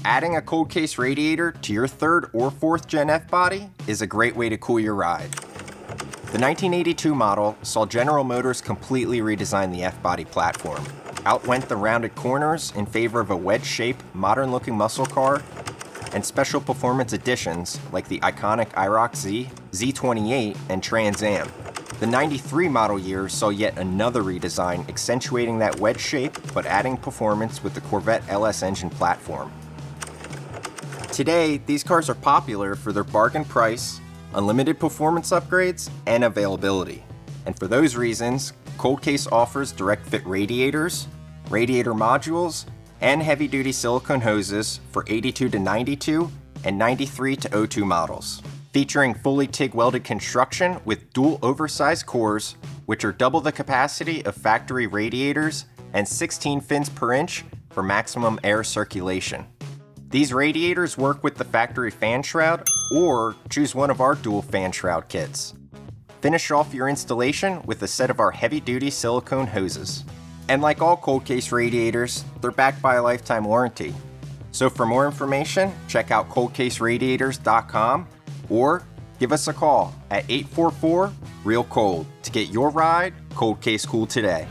Adding a cold case radiator to your 3rd or 4th Gen F body is a great way to cool your ride. The 1982 model saw General Motors completely redesign the F-body platform. Outwent the rounded corners in favor of a wedge-shaped, modern-looking muscle car, and special performance additions like the iconic IROC Z, Z28, and Trans Am. The 93 model year saw yet another redesign, accentuating that wedge shape but adding performance with the Corvette LS engine platform. Today, these cars are popular for their bargain price, unlimited performance upgrades, and availability. And for those reasons, Cold Case offers direct fit radiators, radiator modules, and heavy-duty silicone hoses for 82 to 92 and 93 to 02 models. Featuring fully TIG welded construction with dual oversized cores, which are double the capacity of factory radiators and 16 fins per inch for maximum air circulation. These radiators work with the factory fan shroud or choose one of our dual fan shroud kits. Finish off your installation with a set of our heavy-duty silicone hoses. And like all cold case radiators, they're backed by a lifetime warranty. So for more information, check out coldcaseradiators.com or give us a call at 844-REAL-COLD to get your ride cold case cooled today.